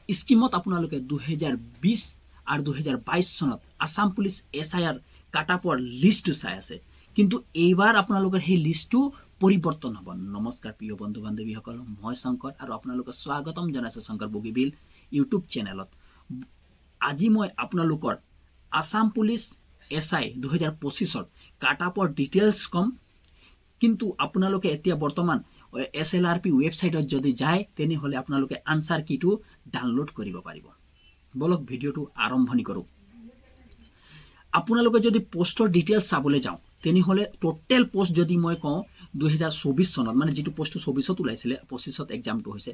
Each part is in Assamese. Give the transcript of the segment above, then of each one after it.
স্কিমত আপোনালোকে 2020 আৰু 2022 চনত আসাম পুলিচ SIR কাটাপৰ লিষ্টটো চাই আছে, কিন্তু এইবাৰ আপোনালোকৰ সেই লিষ্টটো পৰিৱৰ্তন হ'ব। নমস্কাৰ প্ৰিয় বন্ধু বান্ধৱীসকল, মই শংকৰ আৰু আপোনালোকক স্বাগতম জনাইছোঁ শংকৰ বগীবিল ইউটিউব চেনেলত। আজি মই আপোনালোকৰ আসাম পুলিচ SI 2025 কাটাপৰ ডিটেইলছ কম, কিন্তু আপোনালোকে এতিয়া বৰ্তমান SLRP ৱেবছাইটত যদি যায় তেনেহ'লে আপোনালোকে আনসাৰ কিটো ডাউনলোড কৰিব পাৰিব। বলক ভিডিঅ'টো আৰম্ভণি কৰোঁ। আপোনালোকে যদি পোষ্টৰ ডিটেইলছ চাবলৈ যাওঁ তেনেহ'লে টোটেল পোষ্ট যদি মই কওঁ 2024 চনত, মানে যিটো পোষ্টটো 24ত ওলাইছিলে 25ত এক্সামটো হৈছে,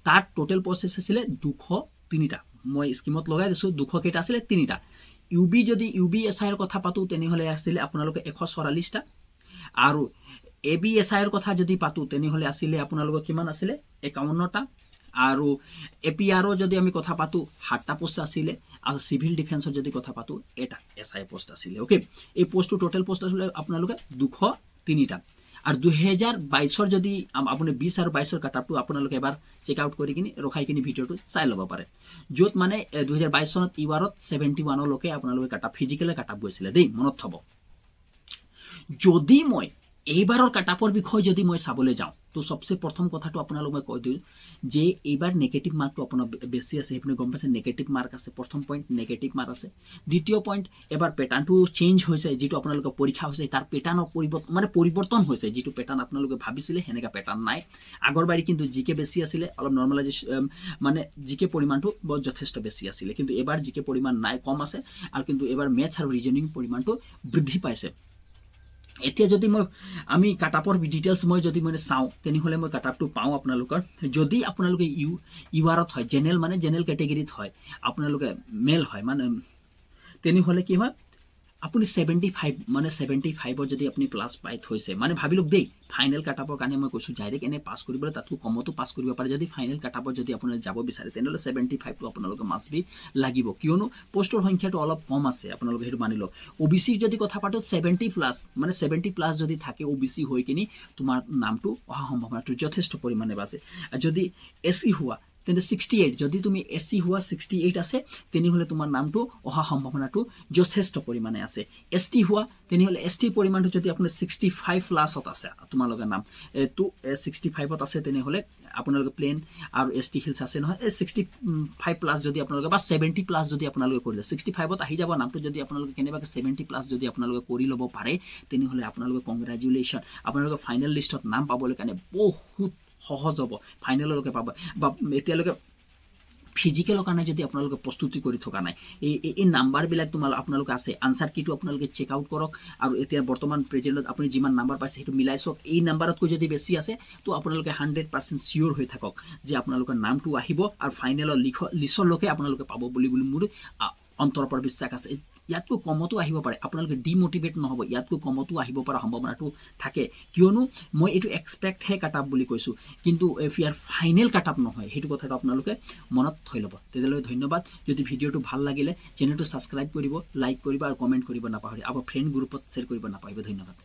তাত টোটেল পোষ্ট আছিলে 203টা। মই স্কিমত লগাই দিছোঁ 200 কেইটা আছিলে 3টা। UB যদি UB SIৰ কথা পাতোঁ তেনেহ'লে আছিলে আপোনালোকে 144টা, আৰু AB SIৰ কথা যদি পাতোঁ তেনেহ'লে আছিলে আপোনালোকৰ কিমান আছিলে 51টা, আৰু APR যদি আমি কথা পাতোঁ 7টা পোষ্ট আছিলে, আৰু সিভিল ডিফেন্সৰ যদি কথা পাতোঁ এটা SI পোষ্ট আছিলে। ওকে, এই পোষ্টটো টোটেল পোষ্ট আছিলে আপোনালোকে 203টা। আৰু 2022 যদি আপুনি 20 আৰু 22 কাটাপটো আপোনালোকে এবাৰ চেক আউট কৰি কিনি ৰখাই কিনি ভিডিঅ'টো চাই ল'ব পাৰে, য'ত মানে 2022 চনত ইৱাৰত 71লৈকে আপোনালোকে কাটাপ ফিজিকেলে কাটাপ গৈছিলে দেই, মনত থ'ব। যদি মই এইবাৰৰ কাটাপৰ বিষয়ে যদি মই চাবলৈ যাওঁ তো সবচে প্ৰথম কথাটো আপোনালোক মই কৈ দিওঁ যে এইবাৰ নেগেটিভ মাৰ্কটো আপোনাৰ বেছি আছে, সেইপিনে গম পাইছে নেগেটিভ মাৰ্ক আছে। প্ৰথম পইণ্ট নেগেটিভ মাৰ্ক আছে। দ্বিতীয় পইণ্ট এবাৰ পেটাৰ্ণটো চেঞ্জ হৈছে, যিটো আপোনালোকৰ পৰীক্ষা হৈছে তাৰ পেটাৰ্ণৰ পৰিৱৰ্তন হৈছে, যিটো পেটাৰ্ণ আপোনালোকে ভাবিছিলে সেনেকা পেটাৰ্ণ নাই। আগৰবাৰী কিন্তু জিকে বেছি আছিলে, অলপ নৰ্মেলাইজেশ্যন মানে জিকে পৰিমাণটো বহুত যথেষ্ট বেছি আছিলে, কিন্তু এবাৰ জিকে পৰিমাণ নাই, কম আছে, আৰু কিন্তু এবাৰ মেথছ আৰু ৰিজনিং পৰিমাণটো বৃদ্ধি পাইছে। এতিয়া যদি আমি কাটাপৰ ডিটেইলছ মই যদি চাওঁ তেনেহ'লে মই কাটাপটো পাওঁ আপোনালোকৰ। যদি আপোনালোকে ইউআৰত হয়, জেনেৰেল মানে জেনেৰেল কেটেগৰীত হয়, আপোনালোকে মেল হয়, মানে তেনেহ'লে কি হয় আপুনি 75 মানে 75ৰ যদি আপুনি প্লাছ পাই থৈছে, মানে ভাবি লওক দেই, ফাইনেল কাটাপৰ কাৰণে মই কৈছোঁ ডাইৰেক্ট এনে পাছ কৰিবলৈ তাতকৈ কমতো পাছ কৰিব পাৰে। যদি ফাইনেল কাটাপত যদি আপোনালোকে যাব বিচাৰে তেনেহ'লে 75টো আপোনালোকে মাষ্ট বি লাগিব, কিয়নো পোষ্টৰ সংখ্যাটো অলপ কম আছে, আপোনালোকে সেইটো মানি লওক। OBC যদি কথা পাতোঁ 70+, মানে 70+ যদি থাকে OBC হৈ কিনি তোমাৰ নামটো অহা সম্ভাৱনাটো যথেষ্ট পৰিমাণে বাছে। যদি SC হোৱা তেন্তে 68, যদি তুমি SC হোৱা 68 আছে তেনেহ'লে তোমাৰ নামটো অহা সম্ভাৱনাটো যথেষ্ট পৰিমাণে আছে। ST হোৱা তেনেহ'লে ST পৰিমাণটো যদি আপোনাৰ 65+ আছে তোমালোকৰ নাম তো 65ত আছে তেনেহ'লে আপোনালোকে প্লেন আৰু ST হিলছ আছে নহয়, 65+ যদি আপোনালোকে বা 70+ যদি আপোনালোকে কৰিলে 65ত আহি যাব নামটো। যদি আপোনালোকে কেনেবাকৈ 70+ যদি আপোনালোকে কৰি ল'ব পাৰে তেনেহ'লে আপোনালোকে কংগ্ৰেচুলেশ্যন, আপোনালোকে ফাইনেল লিষ্টত নাম পাবলৈ কাৰণে বহুত সহজ হ'ব, ফাইনেললৈকে পাব। বা এতিয়ালৈকে ফিজিকেলৰ কাৰণে যদি আপোনালোকে প্ৰস্তুতি কৰি থকা নাই, এই নাম্বাৰবিলাক আপোনালোকে আছে, আনসাৰ কিটো আপোনালোকে চেক আউট কৰক, আৰু এতিয়া বৰ্তমান প্ৰেজেণ্টত আপুনি যিমান নাম্বাৰ পাইছে সেইটো মিলাই চাওক। এই নাম্বাৰতকৈ যদি বেছি আছে তো আপোনালোকে 100% চিয়'ৰ হৈ থাকক যে আপোনালোকৰ নামটো আহিব আৰু ফাইনেলৰ লিষ্টলৈকে আপোনালোকে পাব বুলি মোৰ অন্তৰৰ পৰা বিশ্বাস আছে। ইয়াতকৈ কমতো আহিব পাৰে, আপোনালোকে ডিমোটিভেট নহ'ব, ইয়াতকৈ কমতো আহিব পৰা সম্ভাৱনাটো থাকে, কিয়নো মই এইটো এক্সপেক্টহে কাটাপ বুলি কৈছোঁ, কিন্তু ইয়াৰ ফাইনেল কাটাপ নহয়, সেইটো কথাটো আপোনালোকে মনত থৈ ল'ব। তেতিয়ালৈ ধন্যবাদ। যদি ভিডিঅ'টো ভাল লাগিলে চেনেলটো ছাবস্ক্ৰাইব কৰিব, লাইক কৰিব আৰু কমেণ্ট কৰিব নাপাহৰিব, আৰু ফ্ৰেণ্ড গ্ৰুপত শ্বেয়াৰ কৰিব নাপাহৰিব। ধন্যবাদ।